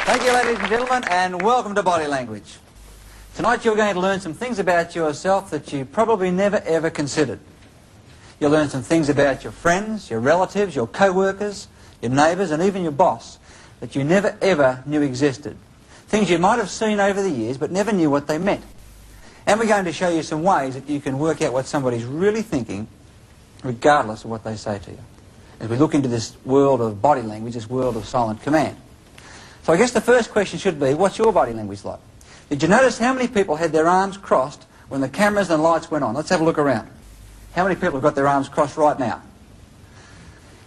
Thank you, ladies and gentlemen, and welcome to Body Language. Tonight you're going to learn some things about yourself that you probably never ever considered. You'll learn some things about your friends, your relatives, your co-workers, your neighbours, and even your boss that you never ever knew existed. Things you might have seen over the years but never knew what they meant. And we're going to show you some ways that you can work out what somebody's really thinking regardless of what they say to you, as we look into this world of body language, this world of silent command. So I guess the first question should be, what's your body language like? Did you notice how many people had their arms crossed when the cameras and lights went on? Let's have a look around. How many people have got their arms crossed right now?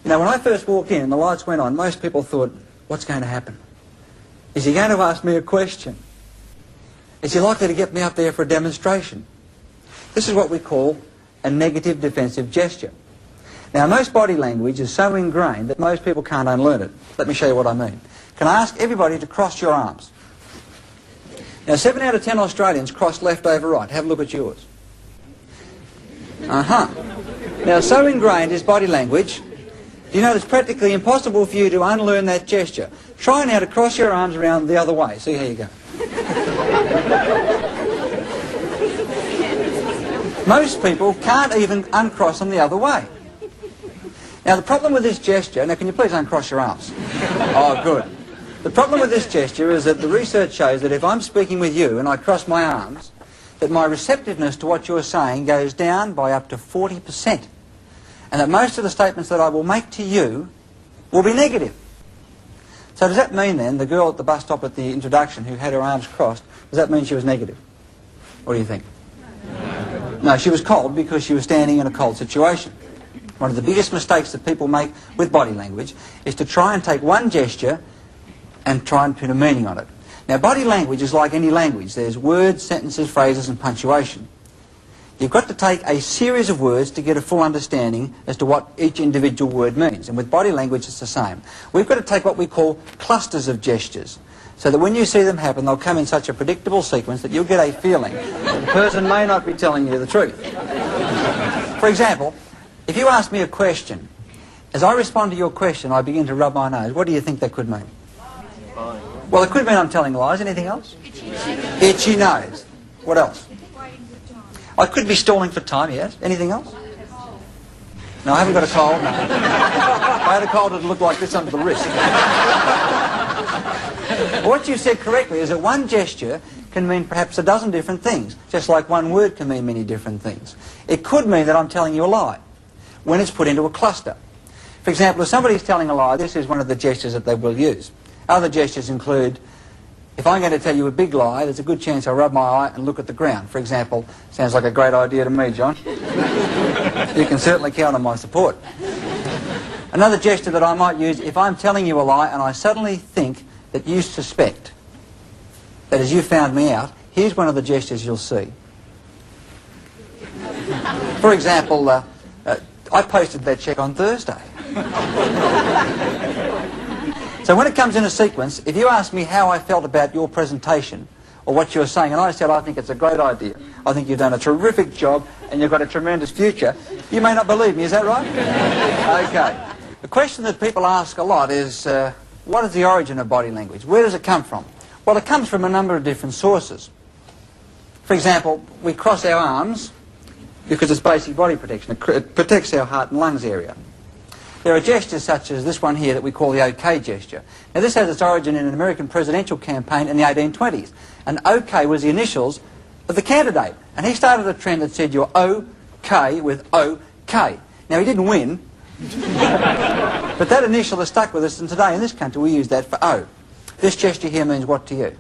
You know, when I first walked in and the lights went on, most people thought, what's going to happen? Is he going to ask me a question? Is he likely to get me up there for a demonstration? This is what we call a negative defensive gesture. Now, most body language is so ingrained that most people can't unlearn it. Let me show you what I mean. Can I ask everybody to cross your arms? Now, 7 out of 10 Australians cross left over right. Have a look at yours. Now, so ingrained is body language, you know it's practically impossible for you to unlearn that gesture. Try now to cross your arms around the other way. See how you go. Most people can't even uncross them the other way. Now, the problem with this gesture... Now, can you please uncross your arms? Oh, good. The problem with this gesture is that the research shows that if I'm speaking with you and I cross my arms, that my receptiveness to what you're saying goes down by up to 40%. And that most of the statements that I will make to you will be negative. So does that mean then, the girl at the bus stop at the introduction who had her arms crossed, does that mean she was negative? What do you think? No, she was cold because she was standing in a cold situation. One of the biggest mistakes that people make with body language is to try and take one gesture and try and put a meaning on it. Now, body language is like any language. There's words, sentences, phrases, and punctuation. You've got to take a series of words to get a full understanding as to what each individual word means. And with body language, it's the same. We've got to take what we call clusters of gestures, so that when you see them happen, they'll come in such a predictable sequence that you'll get a feeling that the person may not be telling you the truth. For example, if you ask me a question, as I respond to your question, I begin to rub my nose. What do you think that could mean? Well, it could mean I'm telling lies. Anything else? Itchy nose. What else? I could be stalling for time, yes. Anything else? No, I haven't got a cold. No. If I had a cold, it'd look like this under the wrist. What you said correctly is that one gesture can mean perhaps a dozen different things, just like one word can mean many different things. It could mean that I'm telling you a lie when it's put into a cluster. For example, if somebody's telling a lie, this is one of the gestures that they will use. Other gestures include, if I'm going to tell you a big lie, there's a good chance I'll rub my eye and look at the ground. For example, sounds like a great idea to me, John. You can certainly count on my support. Another gesture that I might use, if I'm telling you a lie and I suddenly think that you suspect that as you found me out, here's one of the gestures you'll see. For example, I posted that check on Thursday. So when it comes in a sequence, if you ask me how I felt about your presentation or what you're saying, and I said I think it's a great idea, I think you've done a terrific job and you've got a tremendous future, you may not believe me, is that right? Okay. The question that people ask a lot is, what is the origin of body language? Where does it come from? Well, it comes from a number of different sources. For example, we cross our arms because it's basic body protection. It protects our heart and lungs area. There are gestures such as this one here that we call the OK gesture. Now, this has its origin in an American presidential campaign in the 1820s. And OK was the initials of the candidate. And he started a trend that said you're OK with OK. Now, he didn't win, but that initial has stuck with us, and today in this country we use that for O. This gesture here means what to you?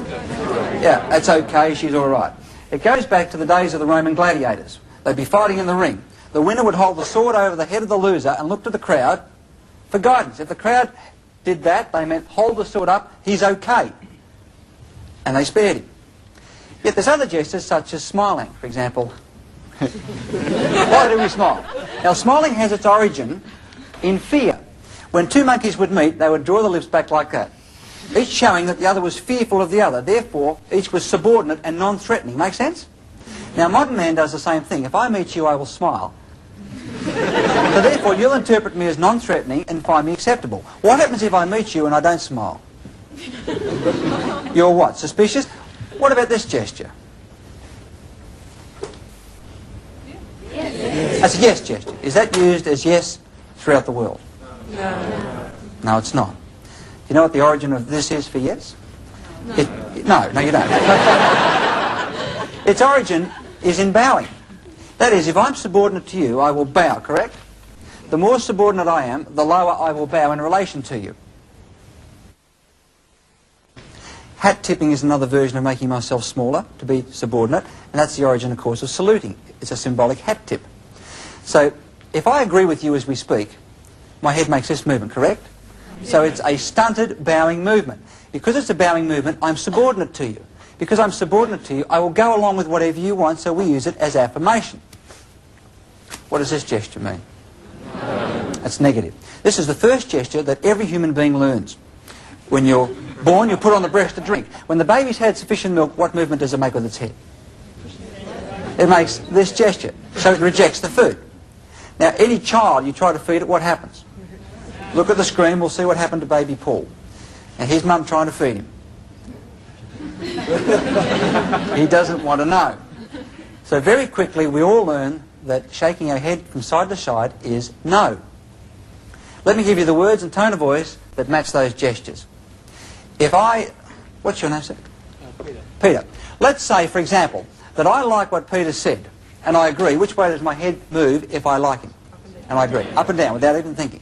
Yeah, that's OK, she's all right. It goes back to the days of the Roman gladiators. They'd be fighting in the ring. The winner would hold the sword over the head of the loser and look to the crowd for guidance. If the crowd did that, they meant hold the sword up, he's OK. And they spared him. Yet there's other gestures such as smiling, for example. Why do we smile? Now, smiling has its origin in fear. When two monkeys would meet, they would draw the lips back like that, each showing that the other was fearful of the other. Therefore, each was subordinate and non-threatening. Make sense? Now, modern man does the same thing. If I meet you, I will smile. So therefore, you'll interpret me as non-threatening and find me acceptable. What happens if I meet you and I don't smile? You're what? Suspicious? What about this gesture? Yes. That's a yes gesture. Is that used as yes throughout the world? No. No, it's not. Do you know what the origin of this is for yes? No, you don't. Its origin is in bowing. That is, if I'm subordinate to you, I will bow, correct? The more subordinate I am, the lower I will bow in relation to you. Hat tipping is another version of making myself smaller to be subordinate, and that's the origin, of course, of saluting. It's a symbolic hat tip. So, if I agree with you as we speak, my head makes this movement, correct? So it's a stunted bowing movement. Because it's a bowing movement, I'm subordinate to you. Because I'm subordinate to you, I will go along with whatever you want, so we use it as affirmation. What does this gesture mean? That's negative. This is the first gesture that every human being learns. When you're born, you put on the breast to drink. When the baby's had sufficient milk, what movement does it make with its head? It makes this gesture, so it rejects the food. Now, any child, you try to feed it, what happens? Look at the screen, we'll see what happened to baby Paul. And his mum trying to feed him. He doesn't want to know. So very quickly we all learn that shaking our head from side to side is no. Let me give you the words and tone of voice that match those gestures. If I... What's your name, sir? Peter. Peter. Let's say, for example, that I like what Peter said, and I agree. Which way does my head move if I like him? And I agree. Up and down, without even thinking.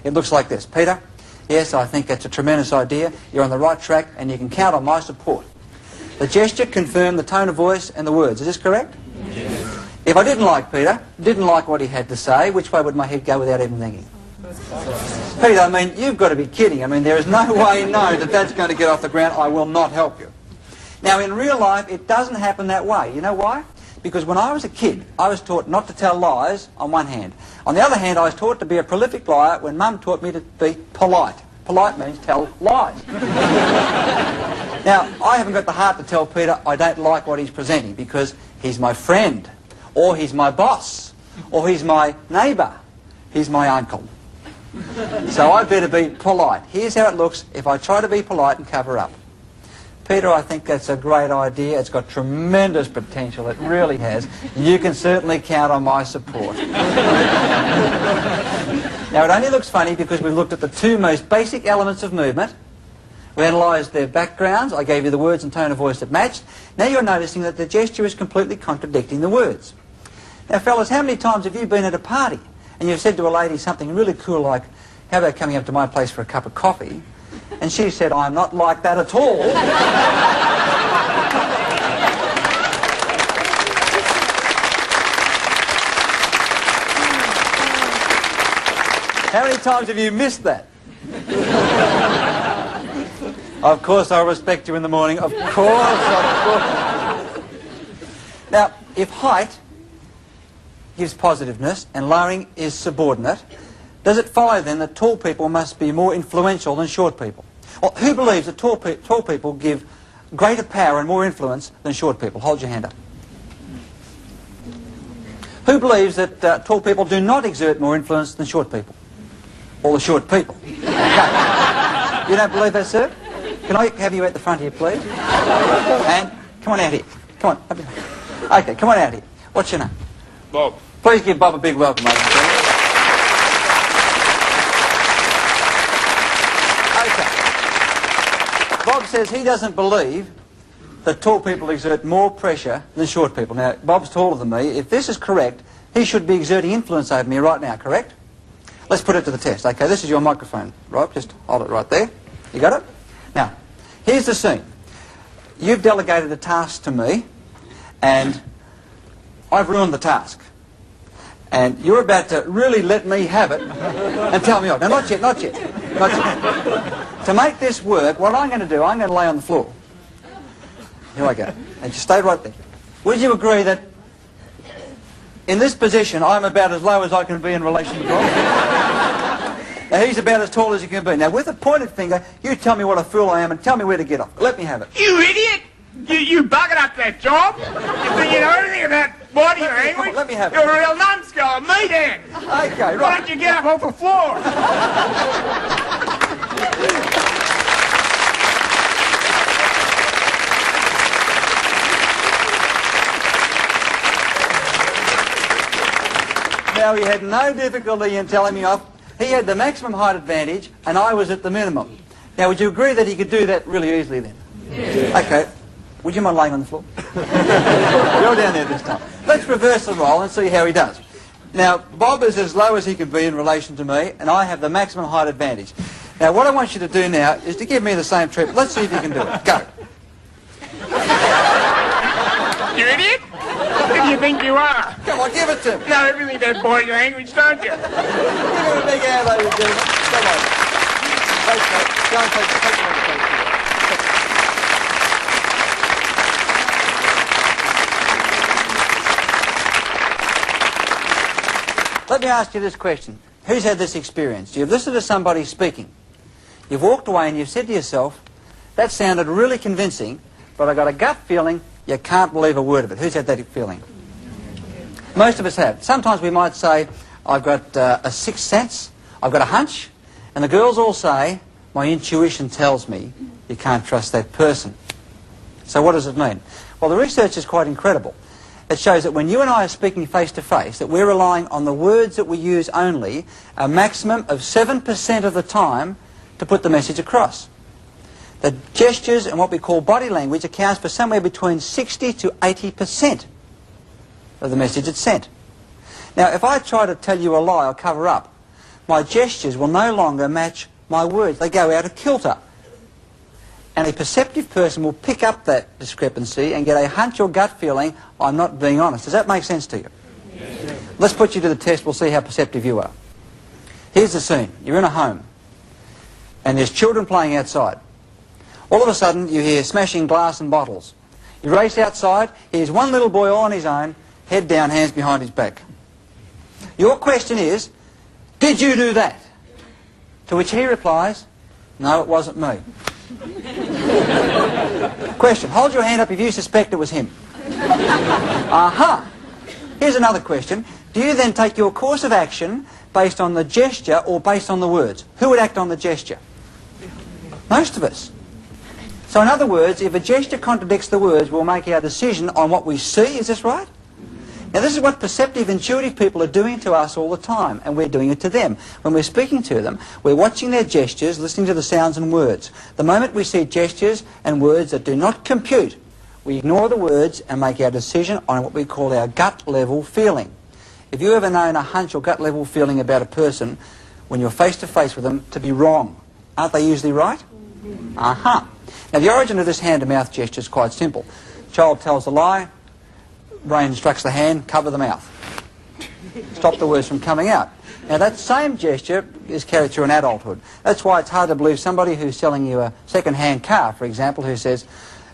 It looks like this. Peter, yes, I think that's a tremendous idea. You're on the right track, and you can count on my support. The gesture confirmed the tone of voice and the words. Is this correct? Yes. If I didn't like Peter, didn't like what he had to say, which way would my head go without even thinking? Peter, I mean, you've got to be kidding. I mean, there is no way that that's going to get off the ground. I will not help you. Now, in real life, it doesn't happen that way. You know why? Because when I was a kid, I was taught not to tell lies on one hand. On the other hand, I was taught to be a prolific liar when Mum taught me to be polite. Polite means tell lies. Now, I haven't got the heart to tell Peter I don't like what he's presenting because he's my friend, or he's my boss, or he's my neighbour, he's my uncle. So I better be polite. Here's how it looks if I try to be polite and cover up. Peter, I think that's a great idea. It's got tremendous potential. It really has. You can certainly count on my support. Now, it only looks funny because we've looked at the two most basic elements of movement. We analysed their backgrounds. I gave you the words and tone of voice that matched. Now you're noticing that the gesture is completely contradicting the words. Now, fellas, how many times have you been at a party and you've said to a lady something really cool like, how about coming up to my place for a cup of coffee? And she said, I'm not like that at all. How many times have you missed that? Of course I'll respect you in the morning. Of course. Now, if height gives positiveness and lowering is subordinate, does it follow then that tall people must be more influential than short people? Well, who believes that tall people give greater power and more influence than short people? Hold your hand up. Who believes that tall people do not exert more influence than short people? All the short people. Okay. You don't believe that, sir? Can I have you at the front here, please? And come on out here. Come on. Okay, come on out here. What's your name? Bob. Please give Bob a big welcome, ladies and gentlemen. Bob says he doesn't believe that tall people exert more pressure than short people. Now, Bob's taller than me. If this is correct, he should be exerting influence over me right now, correct? Let's put it to the test. Okay, this is your microphone, Rob. Just hold it right there. You got it? Now, here's the scene. You've delegated a task to me, and I've ruined the task. And you're about to really let me have it and tell me off. Now, not yet, not yet, not yet. To make this work, what I'm going to do, I'm going to lay on the floor. Here I go. And just stay right there. Would you agree that in this position, I'm about as low as I can be in relation to Rob? Now, he's about as tall as he can be. Now, with a pointed finger, you tell me what a fool I am and tell me where to get off. Let me have it. You idiot! You buggered up that job. You think you know anything about body language? Let me have it. You're a real numbskull. Me then. Okay, right. Why don't you get up off the floor? how he had no difficulty in telling me off. He had the maximum height advantage, and I was at the minimum. Now, would you agree that he could do that really easily then? Yeah. Okay. Would you mind laying on the floor? You're down there this time. Let's reverse the role and see how he does. Now, Bob is as low as he can be in relation to me, and I have the maximum height advantage. Now, what I want you to do now is to give me the same treatment. Let's see if you can do it. Go. You idiot? Who do you think you are? Come on, give it to me. You know everything about body language, don't you? Give him a big hand, ladies and gentlemen. Come on. Take that. Go and take the Let me ask you this question. Who's had this experience? You've listened to somebody speaking. You've walked away and you've said to yourself, that sounded really convincing, but I got a gut feeling you can't believe a word of it. Who's had that feeling? Most of us have. Sometimes we might say, I've got a sixth sense, I've got a hunch, and the girls all say, my intuition tells me you can't trust that person. So what does it mean? Well, the research is quite incredible. It shows that when you and I are speaking face to face, that we're relying on the words that we use only a maximum of 7% of the time to put the message across. The gestures and what we call body language accounts for somewhere between 60 to 80% of the message it's sent. Now, if I try to tell you a lie or cover up, my gestures will no longer match my words. They go out of kilter. And a perceptive person will pick up that discrepancy and get a hunch or gut feeling, I'm not being honest. Does that make sense to you? Yes. Let's put you to the test. We'll see how perceptive you are. Here's the scene. You're in a home. And there's children playing outside. All of a sudden, you hear smashing glass and bottles. You race outside. Here's one little boy all on his own, head down, hands behind his back. Your question is, did you do that? To which he replies, no, it wasn't me. Question, hold your hand up if you suspect it was him. Aha! Here's another question. Do you then take your course of action based on the gesture or based on the words? Who would act on the gesture? Most of us. So in other words, if a gesture contradicts the words, we'll make our decision on what we see. Is this right? Now this is what perceptive, intuitive people are doing to us all the time, and we're doing it to them. When we're speaking to them, we're watching their gestures, listening to the sounds and words. The moment we see gestures and words that do not compute, we ignore the words and make our decision on what we call our gut level feeling. If you ever known a hunch or gut level feeling about a person, when you're face to face with them, to be wrong, aren't they usually right? Aha. Now the origin of this hand to mouth gesture is quite simple. Child tells a lie, brain instructs the hand, cover the mouth. Stop the words from coming out. Now that same gesture is carried through in adulthood. That's why it's hard to believe somebody who's selling you a second-hand car, for example, who says,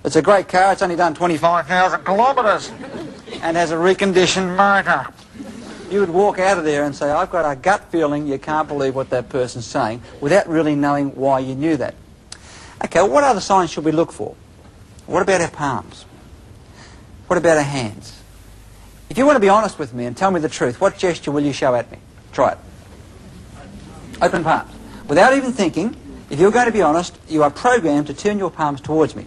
it's a great car, it's only done 25,000 kilometres and has a reconditioned motor. You would walk out of there and say, I've got a gut feeling you can't believe what that person's saying, without really knowing why you knew that. Okay, well, what other signs should we look for? What about our palms? What about our hands? If you want to be honest with me and tell me the truth, what gesture will you show at me? Try it. Open palms. Without even thinking, if you're going to be honest, you are programmed to turn your palms towards me.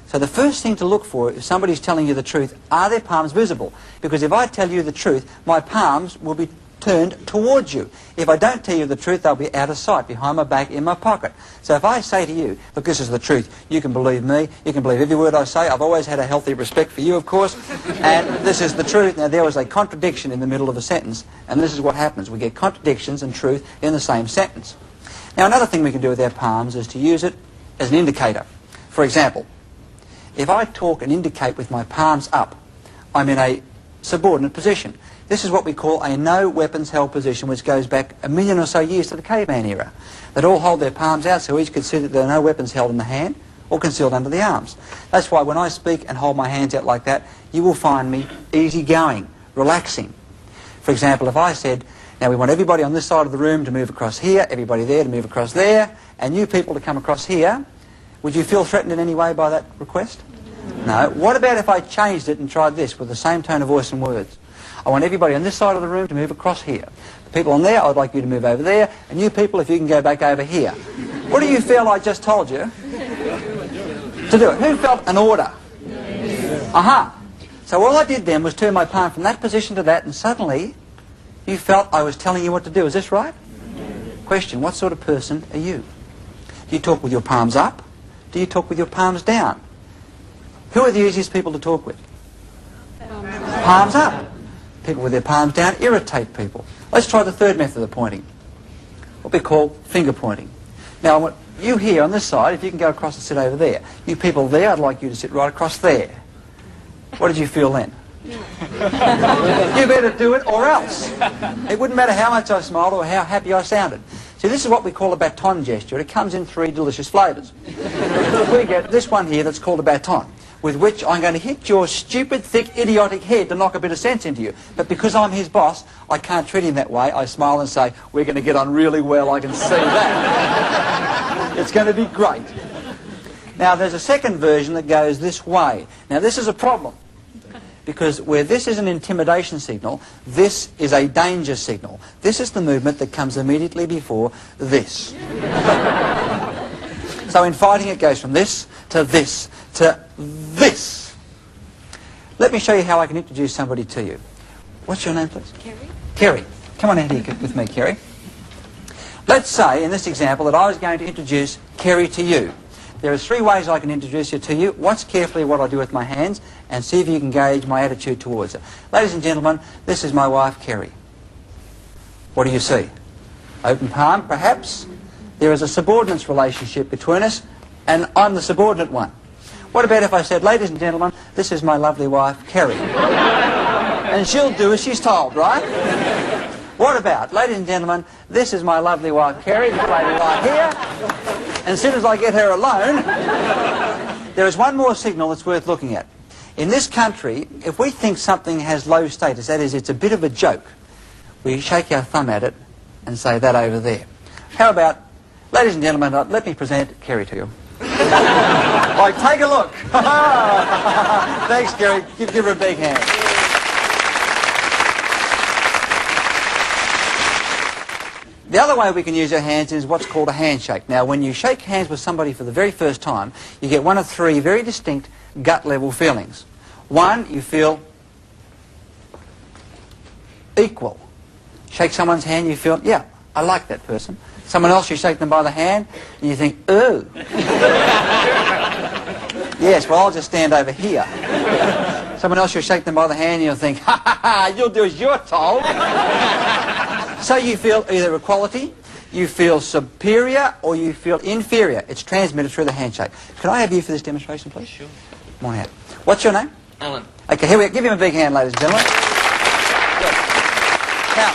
So the first thing to look for, if somebody's telling you the truth, are their palms visible? Because if I tell you the truth, my palms will be turned towards you. If I don't tell you the truth, they'll be out of sight, behind my back, in my pocket. So if I say to you, look, this is the truth, you can believe me, you can believe every word I say. I've always had a healthy respect for you, of course, and this is the truth. Now, there was a contradiction in the middle of a sentence, and this is what happens. We get contradictions and truth in the same sentence. Now, another thing we can do with our palms is to use it as an indicator. For example, if I talk and indicate with my palms up, I'm in a subordinate position. This is what we call a no weapons held position, which goes back 1 million or so years to the caveman era. They'd all hold their palms out so each could see that there are no weapons held in the hand or concealed under the arms. That's why when I speak and hold my hands out like that, you will find me easygoing, relaxing. For example, if I said, now we want everybody on this side of the room to move across here, everybody there to move across there, and you people to come across here, would you feel threatened in any way by that request? No. What about if I changed it and tried this with the same tone of voice and words? I want everybody on this side of the room to move across here. The people on there, I'd like you to move over there. And you people, if you can go back over here. What do you feel I just told you to do it? Who felt an order? Aha. So all I did then was turn my palm from that position to that, and suddenly You felt I was telling you what to do. Is this right? Question, what sort of person are you? Do you talk with your palms up? Do you talk with your palms down? Who are the easiest people to talk with? Palms up. People with their palms down irritate people. Let's try the third method of pointing, what we call finger pointing. Now, what you here on this side, if you can go across and sit over there. You people there, I'd like you to sit right across there. What did you feel then? You better do it or else. It wouldn't matter how much I smiled or how happy I sounded. See, this is what we call a baton gesture. It comes in 3 delicious flavours. We get this one here that's called a baton, with which I'm going to hit your stupid, thick, idiotic head to knock a bit of sense into you. But because I'm his boss, I can't treat him that way. I smile and say, we're going to get on really well, I can see that. It's going to be great. Now, there's a second version that goes this way. Now, this is a problem, because where this is an intimidation signal, this is a danger signal. This is the movement that comes immediately before this. So in fighting, it goes from this to this to this. Let me show you how I can introduce somebody to you. What's your name, please? Kerry. Kerry. Come on out here with me, Kerry. Let's say, in this example, that I was going to introduce Kerry to you. There are 3 ways I can introduce you to you. Watch carefully what I do with my hands and see if you can gauge my attitude towards her. Ladies and gentlemen, this is my wife, Kerry. What do you see? Open palm, perhaps? There is a subordinates relationship between us, and I'm the subordinate one. What about if I said, ladies and gentlemen, this is my lovely wife, Kerry? And she'll do as she's told, right? What about, ladies and gentlemen, this is my lovely wife, Kerry, this lady right here. And as soon as I get her alone, there is one more signal that's worth looking at. In this country, if we think something has low status, that is, it's a bit of a joke, we shake our thumb at it and say, that over there. How about, ladies and gentlemen, let me present Kerry to you. Like, take a look. Thanks, Kerry. Give her a big hand. The other way we can use our hands is what's called a handshake. Now, when you shake hands with somebody for the very first time, you get one of 3 very distinct gut-level feelings. 1, you feel equal. Shake someone's hand, you feel, yeah, I like that person. Someone else, you shake them by the hand, and you think, ooh. Yes, well, I'll just stand over here. Someone else, you shake them by the hand, and you'll think, ha ha ha, you'll do as you're told. So you feel either equality, you feel superior, or you feel inferior. It's transmitted through the handshake. Can I have you for this demonstration, please? Sure. Come on out. What's your name? Alan. Okay, here we go. Give him a big hand, ladies and gentlemen. Good. Now,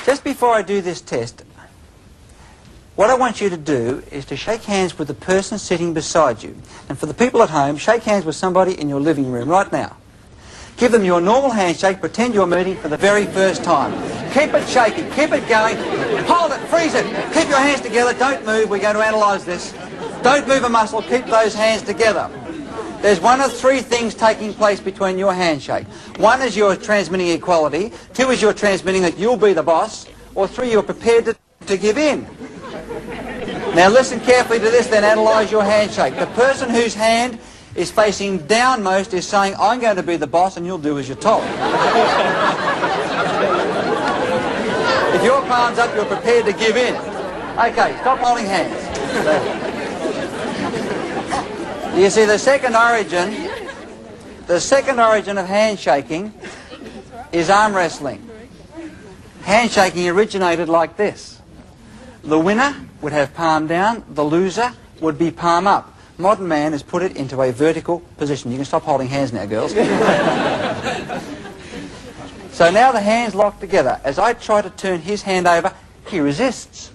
just before I do this test, what I want you to do is to shake hands with the person sitting beside you. And for the people at home, shake hands with somebody in your living room right now. Give them your normal handshake. Pretend you're meeting for the very first time. Keep it shaky. Keep it going. Hold it. Freeze it. Keep your hands together. Don't move. We're going to analyse this. Don't move a muscle. Keep those hands together. There's one of 3 things taking place between your handshake. 1 is you're transmitting equality. 2 is you're transmitting that you'll be the boss. Or 3, you're prepared to give in. Now listen carefully to this, then analyse your handshake. The person whose hand is facing downmost is saying, I'm going to be the boss and you'll do as you're told. If your palm's up, you're prepared to give in. Okay, stop holding hands. Do you see the second origin? The second origin of handshaking is arm wrestling. Handshaking originated like this. The winner would have palm down, the loser would be palm up. Modern man has put it into a vertical position. You can stop holding hands now, girls. So now the hands lock together. As I try to turn his hand over, he resists.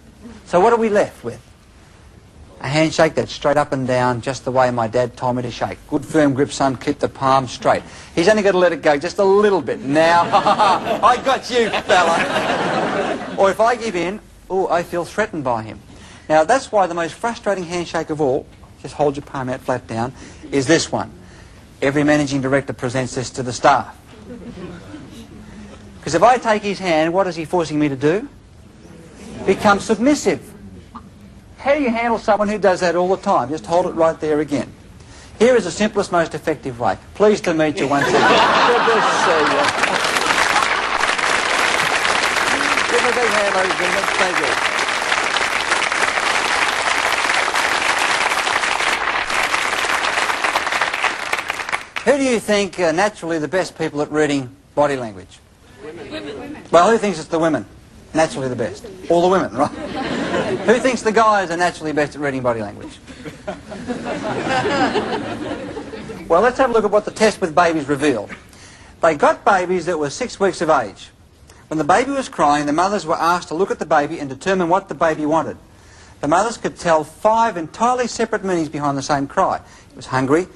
So what are we left with? A handshake that's straight up and down, just the way my dad told me to shake. Good firm grip, son, keep the palm straight. He's only got to let it go just a little bit. Now, I got you, fella. Or if I give in, oh, I feel threatened by him. Now, that's why the most frustrating handshake of all, just hold your palm out flat down, is this one. Every managing director presents this to the staff. Because if I take his hand, what is he forcing me to do? Become submissive. How do you handle someone who does that all the time? Just hold it right there again. Here is the simplest, most effective way. Pleased to meet you once again. Good to see you. Give a big hand, ladies and gentlemen. Thank you. Who do you think are naturally the best people at reading body language? Women. Well, who thinks it's the women? Naturally the best. All the women, right? Who thinks the guys are naturally best at reading body language? Well, let's have a look at what the test with babies revealed. They got babies that were 6 weeks of age. When the baby was crying, the mothers were asked to look at the baby and determine what the baby wanted. The mothers could tell 5 entirely separate meanings behind the same cry. It was hungry, it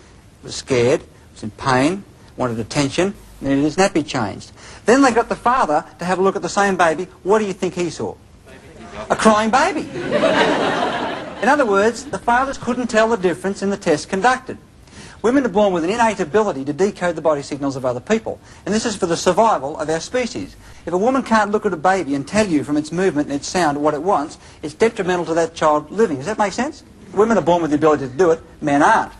was scared, it was in pain, wanted attention, and needed his nappy changed. Then they got the father to have a look at the same baby. What do you think he saw? A crying baby. In other words, the fathers couldn't tell the difference in the test conducted. Women are born with an innate ability to decode the body signals of other people, and this is for the survival of our species. If a woman can't look at a baby and tell you from its movement and its sound what it wants, it's detrimental to that child living. Does that make sense? Women are born with the ability to do it, men aren't.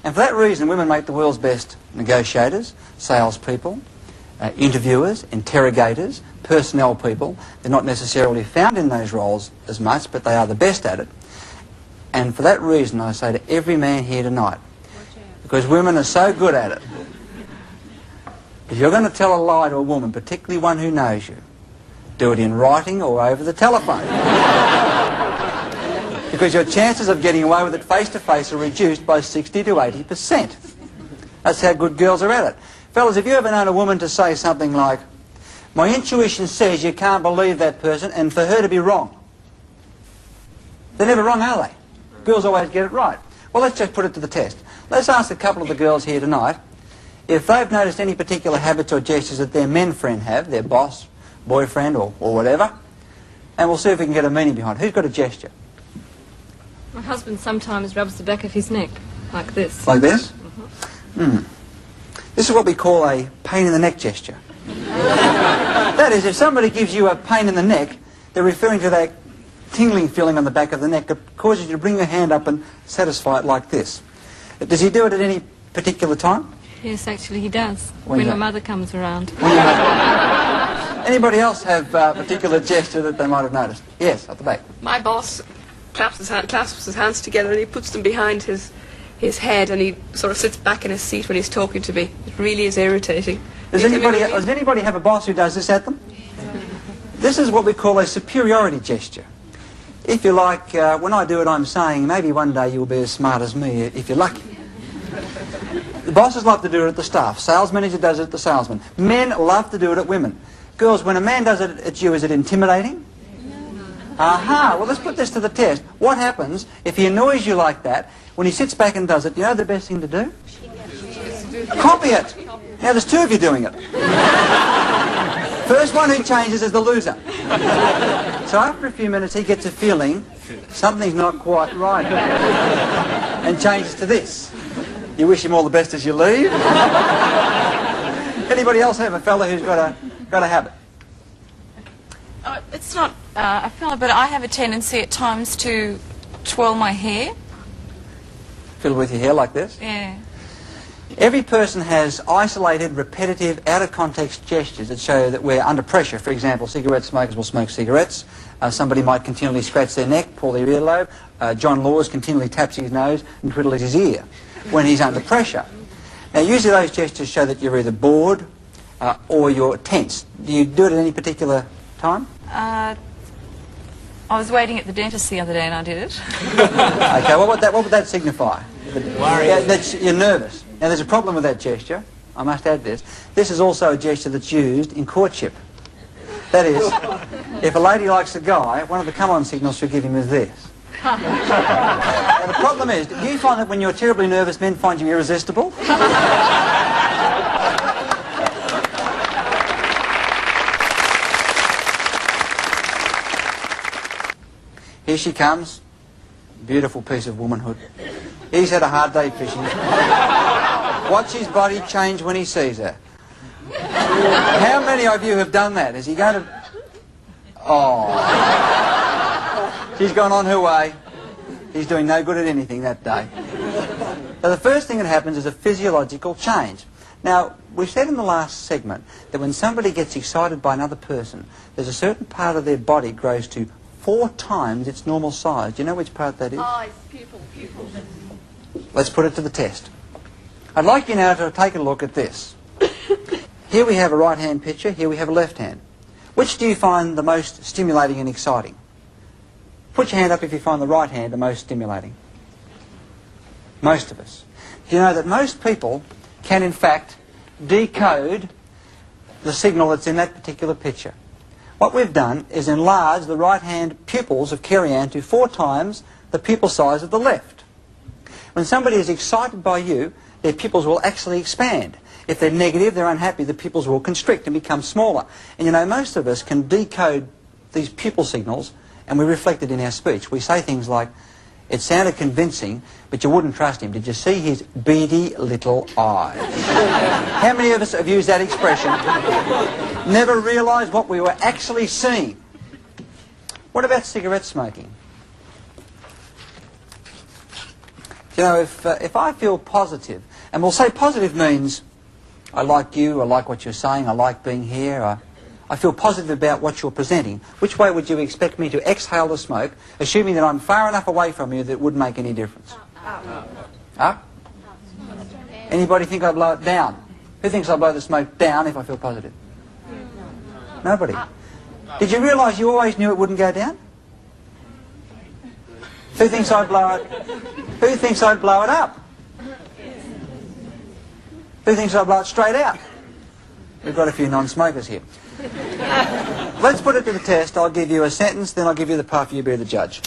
And for that reason, women make the world's best negotiators, salespeople, interviewers, interrogators, personnel people. They're not necessarily found in those roles as much, but they are the best at it. And for that reason, I say to every man here tonight, because women are so good at it, if you're going to tell a lie to a woman, particularly one who knows you, do it in writing or over the telephone. Because your chances of getting away with it face to face are reduced by 60 to 80%. That's how good girls are at it. Fellas, have you ever known a woman to say something like, my intuition says you can't believe that person, and for her to be wrong? They're never wrong, are they? Girls always get it right. Well, let's just put it to the test. Let's ask a couple of the girls here tonight if they've noticed any particular habits or gestures that their men friend have, their boss, boyfriend, or whatever, and we'll see if we can get a meaning behind it. Who's got a gesture? My husband sometimes rubs the back of his neck, like this. Like this? This is what we call a pain in the neck gesture. That is, if somebody gives you a pain in the neck, they're referring to that tingling feeling on the back of the neck that causes you to bring your hand up and satisfy it like this. Does he do it at any particular time? Yes, actually he does. When my mother comes around. Anybody else have a particular gesture that they might have noticed? Yes, at the back. My boss clasps his hands together and he puts them behind his head, and he sort of sits back in his seat when he's talking to me. It really is irritating. Does anybody have a boss who does this at them? This is what we call a superiority gesture. If you like, when I do it, I'm saying, maybe one day you'll be as smart as me if you're lucky. The bosses love to do it at the staff. Sales manager does it at the salesman. Men love to do it at women. Girls, when a man does it at you, is it intimidating? Aha, well, let's put this to the test. What happens if he annoys you like that? When he sits back and does it, you know the best thing to do? Copy it. Now, there's 2 of you doing it. First one who changes is the loser. So after a few minutes, he gets a feeling something's not quite right and changes to this. You wish him all the best as you leave. Anybody else have a fella who's got a habit? It's not a fella, but I have a tendency at times to twirl my hair. Fiddle with your hair like this? Yeah. Every person has isolated, repetitive, out-of-context gestures that show that we're under pressure. For example, cigarette smokers will smoke cigarettes. Somebody might continually scratch their neck, pull their earlobe. John Laws continually taps his nose and twiddles his ear when he's under pressure. Now, usually those gestures show that you're either bored or you're tense. Do you do it at any particular time? I was waiting at the dentist the other day and I did it. Okay, what would that signify? That you're nervous. Now, there's a problem with that gesture. I must add this. This is also a gesture that's used in courtship. That is, if a lady likes a guy, one of the come-on signals she'll give him is this. Now, the problem is, do you find that when you're terribly nervous, men find you irresistible? Here she comes. Beautiful piece of womanhood. He's had a hard day fishing. Watch his body change when he sees her. How many of you have done that? Is he going to... Oh. She's gone on her way. He's doing no good at anything that day. So the first thing that happens is a physiological change. Now, we said in the last segment that when somebody gets excited by another person, there's a certain part of their body grows to 4 times its normal size. Do you know which part that is? Eyes, pupil. Let's put it to the test. I'd like you now to take a look at this. Here we have a right-hand picture, here we have a left hand. Which do you find the most stimulating and exciting? Put your hand up if you find the right hand the most stimulating. Most of us. Do you know that most people can in fact decode the signal that's in that particular picture? What we've done is enlarge the right-hand pupils of Kerry-Ann to 4 times the pupil size of the left. When somebody is excited by you, their pupils will actually expand. If they're negative, they're unhappy, the pupils will constrict and become smaller. And you know, most of us can decode these pupil signals and we reflect it in our speech. We say things like, it sounded convincing, but you wouldn't trust him. Did you see his beady little eyes? How many of us have used that expression? Never realised what we were actually seeing. What about cigarette smoking? You know, if I feel positive, and we'll say positive means I like you, I like what you're saying, I like being here, I feel positive about what you're presenting. Which way would you expect me to exhale the smoke, assuming that I'm far enough away from you that it wouldn't make any difference? Up? Anybody think I blow it down? Who thinks I blow the smoke down if I feel positive? Nobody. Did you realise you always knew it wouldn't go down? Who thinks I'd blow it? Who thinks I'd blow it up? Who thinks I'd blow it straight out? We've got a few non-smokers here. Let's put it to the test. I'll give you a sentence, then I'll give you the puff, you be the judge.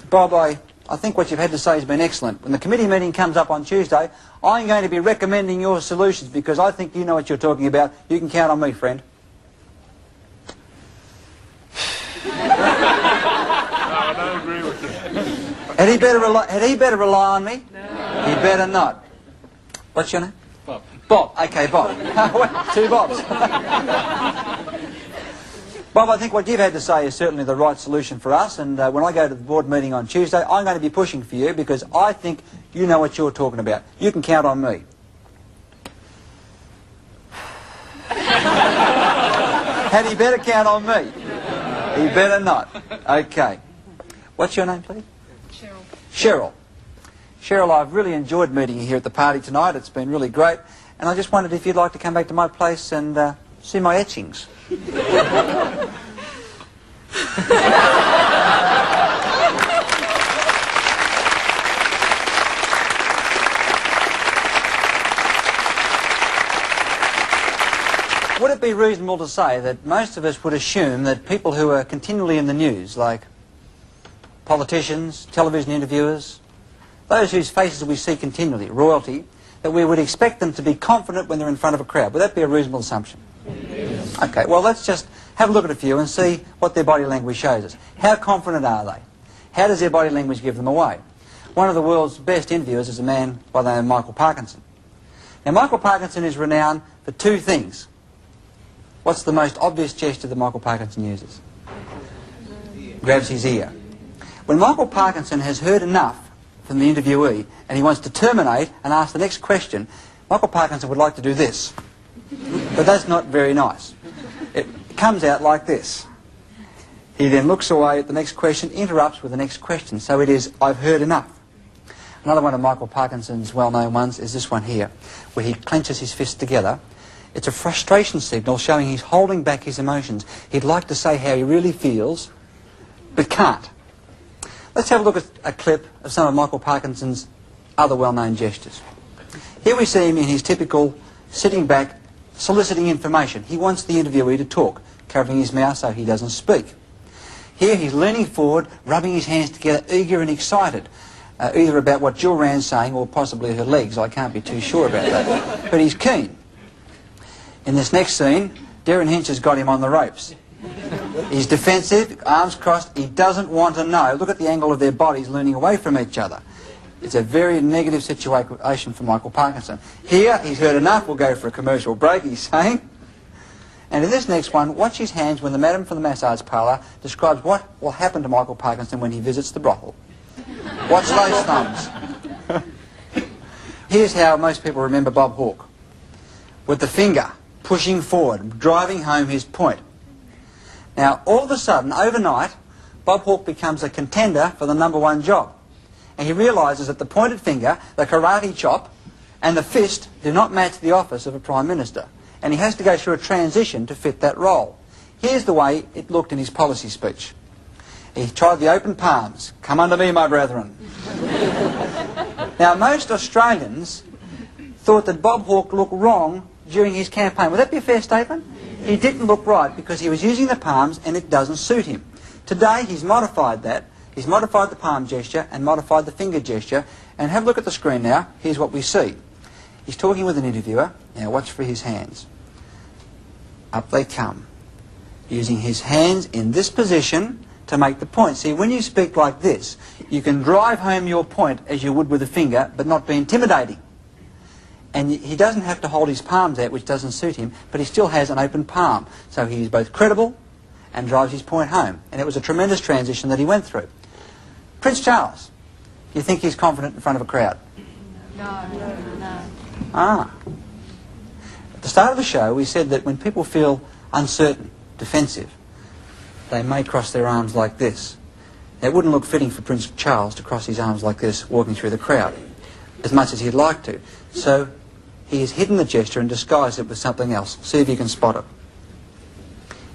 Bob, I think what you've had to say has been excellent. When the committee meeting comes up on Tuesday, I'm going to be recommending your solutions because I think you know what you're talking about. You can count on me, friend. I don't agree with you. Had he better rely on me? No. He better not. What's your name? Bob. Bob. Okay, Bob. 2 Bobs. Bob, I think what you've had to say is certainly the right solution for us, and when I go to the board meeting on Tuesday, I'm going to be pushing for you because I think you know what you're talking about. You can count on me. Had he better count on me? He better not. Okay. What's your name, please? Cheryl. Cheryl. Cheryl, I've really enjoyed meeting you here at the party tonight. It's been really great. And I just wondered if you'd like to come back to my place and see my etchings. Would it be reasonable to say that most of us would assume that people who are continually in the news, like politicians, television interviewers, those whose faces we see continually, royalty, that we would expect them to be confident when they're in front of a crowd? Would that be a reasonable assumption? Yes. Okay, well, let's just have a look at a few and see what their body language shows us. How confident are they? How does their body language give them away? One of the world's best interviewers is a man by the name of Michael Parkinson. Now, Michael Parkinson is renowned for 2 things. What's the most obvious gesture that Michael Parkinson uses? Grabs his ear. When Michael Parkinson has heard enough from the interviewee and he wants to terminate and ask the next question, Michael Parkinson would like to do this. But that's not very nice. It comes out like this. He then looks away at the next question, interrupts with the next question. So it is, I've heard enough. Another one of Michael Parkinson's well-known ones is this one here, where he clenches his fists together. It's a frustration signal showing he's holding back his emotions. He'd like to say how he really feels, but can't. Let's have a look at a clip of some of Michael Parkinson's other well-known gestures. Here we see him in his typical sitting back, soliciting information. He wants the interviewee to talk, covering his mouth so he doesn't speak. Here he's leaning forward, rubbing his hands together, eager and excited, either about what Jill Rand's saying or possibly her legs. I can't be too sure about that. But he's keen. In this next scene, Darren Hinch has got him on the ropes. He's defensive, arms crossed, he doesn't want to know. Look at the angle of their bodies leaning away from each other. It's a very negative situation for Michael Parkinson. Here, he's heard enough, we'll go for a commercial break, he's saying. And in this next one, watch his hands when the madam from the massage parlour describes what will happen to Michael Parkinson when he visits the brothel. Watch those thumbs. Here's how most people remember Bob Hawke. With the finger pushing forward, driving home his point. Now, all of a sudden, overnight, Bob Hawke becomes a contender for the #1 job. And he realises that the pointed finger, the karate chop, and the fist do not match the office of a Prime Minister. And he has to go through a transition to fit that role. Here's the way it looked in his policy speech. He tried the open palms. Come unto me, my brethren. Now, most Australians thought that Bob Hawke looked wrong during his campaign. Would that be a fair statement? He didn't look right because he was using the palms and it doesn't suit him. Today, he's modified that. He's modified the palm gesture and modified the finger gesture. And have a look at the screen now. Here's what we see. He's talking with an interviewer. Now, watch for his hands. Up they come. Using his hands in this position to make the point. See, when you speak like this, you can drive home your point as you would with a finger, but not be intimidating. And he doesn't have to hold his palms out, which doesn't suit him, but he still has an open palm. So he's both credible and drives his point home. And it was a tremendous transition that he went through. Prince Charles, do you think he's confident in front of a crowd? No. Ah. At the start of the show, we said that when people feel uncertain, defensive, they may cross their arms like this. It wouldn't look fitting for Prince Charles to cross his arms like this walking through the crowd, as much as he'd like to. So he has hidden the gesture and disguised it with something else. See if you can spot it.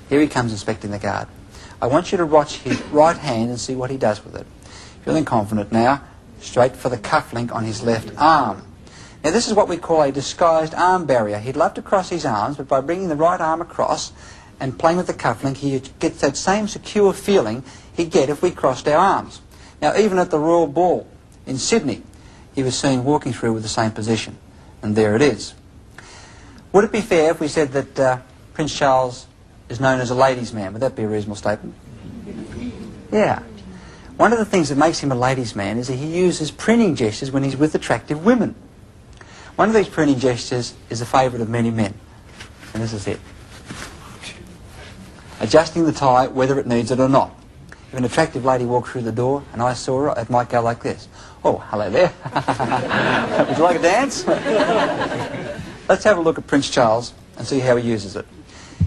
Here he comes inspecting the guard. I want you to watch his right hand and see what he does with it. Feeling confident now, straight for the cufflink on his left arm. Now this is what we call a disguised arm barrier. He'd love to cross his arms, but by bringing the right arm across and playing with the cufflink, he gets that same secure feeling he'd get if we crossed our arms. Now even at the Royal Ball in Sydney, he was seen walking through with the same position. And there it is. Would it be fair if we said that Prince Charles is known as a ladies' man? Would that be a reasonable statement? Yeah. One of the things that makes him a ladies' man is that he uses printing gestures when he's with attractive women. One of these printing gestures is a favourite of many men. And this is it. Adjusting the tie whether it needs it or not. If an attractive lady walked through the door and I saw her, it might go like this. Oh, hello there. Would you like a dance? Let's have a look at Prince Charles and see how he uses it.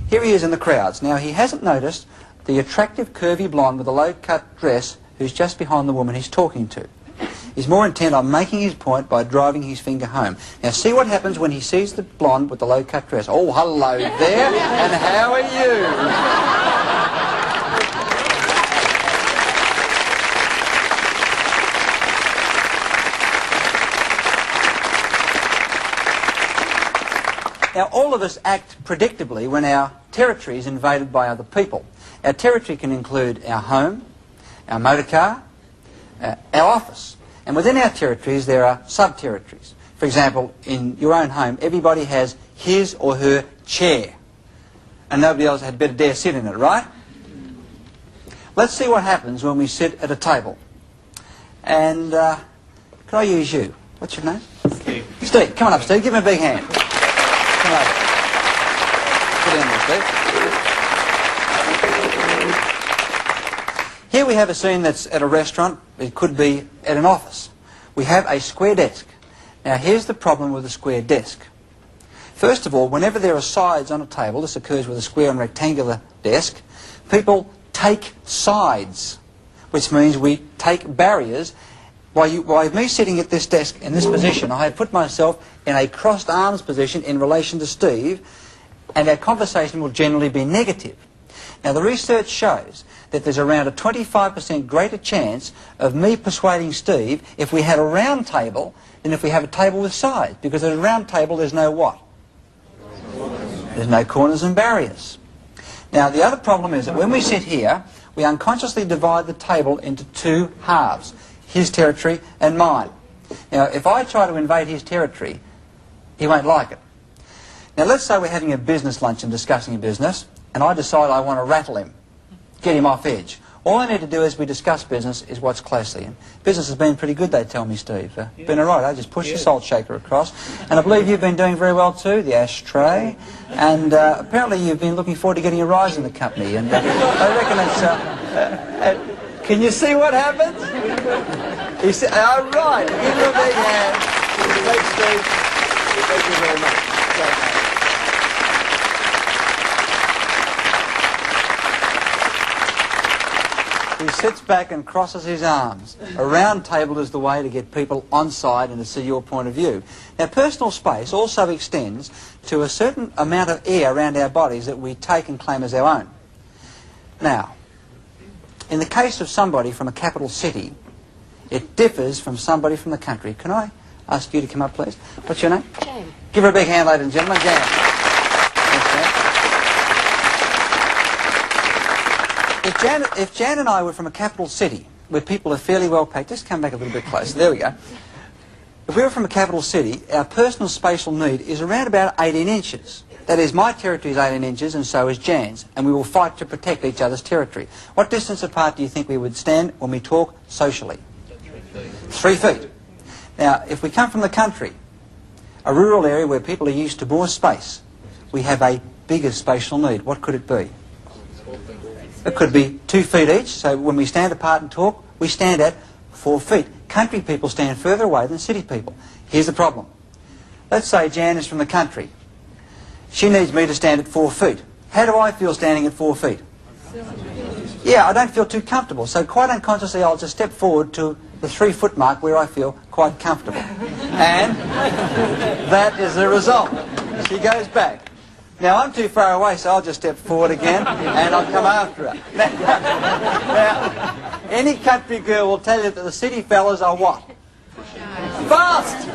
Here he is in the crowds. Now, he hasn't noticed the attractive curvy blonde with a low-cut dress who's just behind the woman he's talking to. He's more intent on making his point by driving his finger home. Now, see what happens when he sees the blonde with the low-cut dress. Oh, hello there, and how are you? Now, all of us act predictably when our territory is invaded by other people. Our territory can include our home, our motor car, our office. And within our territories, there are sub-territories. For example, in your own home, everybody has his or her chair. And nobody else had better dare sit in it, right? Let's see what happens when we sit at a table. And can I use you? What's your name? Steve. Steve, come on up, Steve. Give me a big hand. Come over. Sit down there, Steve. Here we have a scene that's at a restaurant. It could be at an office. We have a square desk. Now, here's the problem with a square desk. First of all, whenever there are sides on a table, this occurs with a square and rectangular desk, people take sides, which means we take barriers. By me sitting at this desk in this position, I have put myself in a crossed arms position in relation to Steve, and our conversation will generally be negative. Now, the research shows that there's around a 25% greater chance of me persuading Steve if we had a round table than if we have a table with sides, because at a round table there's no what? There's no corners and barriers. Now, the other problem is that when we sit here, we unconsciously divide the table into two halves. His territory and mine. Now, if I try to invade his territory, he won't like it. Now, let's say we're having a business lunch and discussing a business, and I decide I want to rattle him, get him off edge. All I need to do as we discuss business is watch closely. And business has been pretty good, they tell me, Steve. Been all right. I just push the salt shaker across. And I believe you've been doing very well too, the ashtray. And apparently you've been looking forward to getting a rise in the company. And I reckon it's... can you see what happens? He said, "Oh, right. Give him a big hand." Thanks, Steve. Thank you very much. He sits back and crosses his arms. A round table is the way to get people on side and to see your point of view. Now, personal space also extends to a certain amount of air around our bodies that we take and claim as our own. Now, in the case of somebody from a capital city, it differs from somebody from the country. Can I ask you to come up, please? What's your name? Jane. Give her a big hand, ladies and gentlemen. Jane. If Jan and I were from a capital city where people are fairly well packed, just come back a little bit closer. There we go. If we were from a capital city, our personal spatial need is around about 18 inches. That is, my territory is 18 inches and so is Jan's, and we will fight to protect each other's territory. What distance apart do you think we would stand when we talk socially? 3 feet. Now, if we come from the country, a rural area where people are used to more space, we have a bigger spatial need. What could it be? It could be 2 feet each, so when we stand apart and talk, we stand at 4 feet. Country people stand further away than city people. Here's the problem. Let's say Jan is from the country. She needs me to stand at 4 feet. How do I feel standing at 4 feet? Yeah, I don't feel too comfortable, so quite unconsciously I'll just step forward to the 3 foot mark where I feel quite comfortable. And that is the result. She goes back. Now, I'm too far away, so I'll just step forward again, and I'll come after her. Now, any country girl will tell you that the city fellas are what? Fast!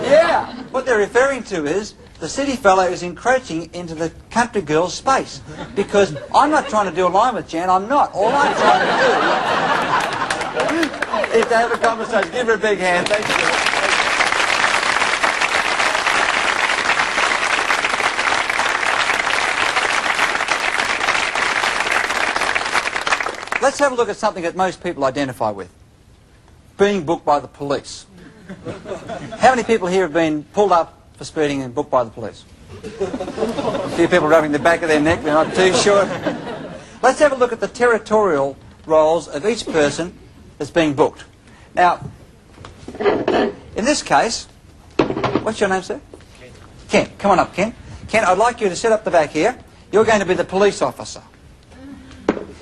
Yeah! What they're referring to is the city fella is encroaching into the country girl's space. Because I'm not trying to do a line with Jan, I'm not. All I'm trying to do is to have a conversation. Give her a big hand. Thank you. Let's have a look at something that most people identify with. Being booked by the police. How many people here have been pulled up for speeding and booked by the police? A few people rubbing the back of their neck, they're not too sure. Let's have a look at the territorial roles of each person that's being booked. Now, in this case, what's your name, sir? Ken. Come on up, Ken. Ken, I'd like you to sit up the back here. You're going to be the police officer.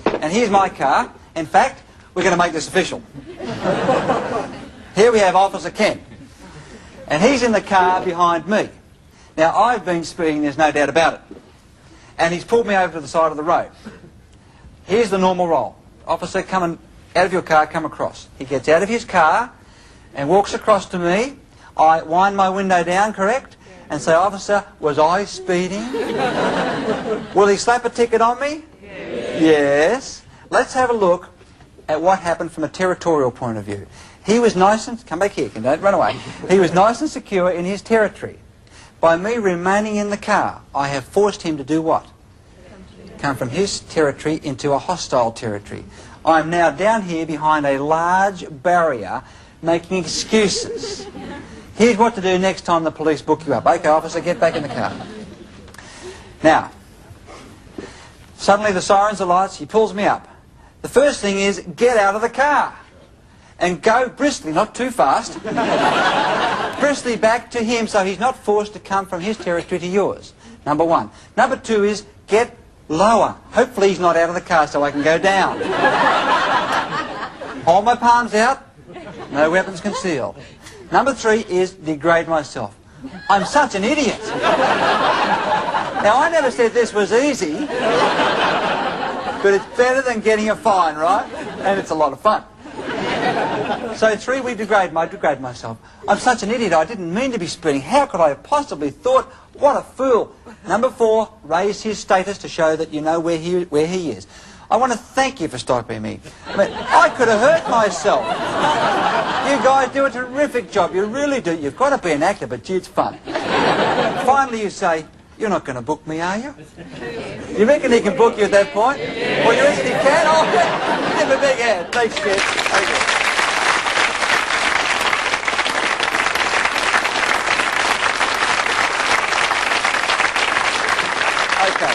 And here's my car. In fact, we're going to make this official. Here we have Officer Ken. And he's in the car behind me. Now, I've been speeding, there's no doubt about it. And he's pulled me over to the side of the road. Here's the normal role. Officer, come out of your car, come across. He gets out of his car and walks across to me. I wind my window down, correct? And say, Officer, was I speeding? Will he slap a ticket on me? Yes. Let's have a look at what happened from a territorial point of view. He was nice and... Come back here, don't run away. He was nice and secure in his territory. By me remaining in the car, I have forced him to do what? Come from his territory into a hostile territory. I'm now down here behind a large barrier making excuses. Here's what to do next time the police book you up. Okay, officer, get back in the car. Now, suddenly the sirens are lights, he pulls me up. The first thing is, get out of the car. And go briskly, not too fast, briskly back to him so he's not forced to come from his territory to yours. Number one. Number two is, get lower. Hopefully he's not out of the car so I can go down. Hold my palms out, no weapons concealed. Number three is, degrade myself. I'm such an idiot. Now, I never said this was easy, but it's better than getting a fine, right? And it's a lot of fun. So three, I degrade myself. I'm such an idiot, I didn't mean to be speeding. How could I have possibly thought? What a fool. Number four, raise his status to show that you know where he is. I want to thank you for stopping me. I mean, I could have hurt myself. You guys do a terrific job, you really do. You've got to be an actor, but gee, it's fun. Finally you say, you're not going to book me, are you? You reckon he can book you at that point? Well, you reckon he can? Oh, give him a big hand. Thanks, kid. Thank you. Okay.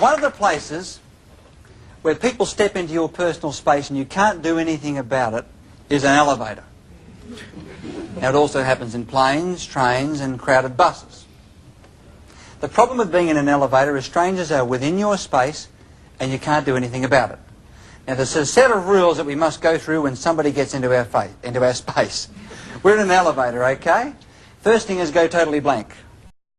One of the places where people step into your personal space and you can't do anything about it is an elevator. Now it also happens in planes, trains and crowded buses. The problem with being in an elevator is strangers are within your space and you can't do anything about it. Now there's a set of rules that we must go through when somebody gets into our space. We're in an elevator, okay? First thing is go totally blank.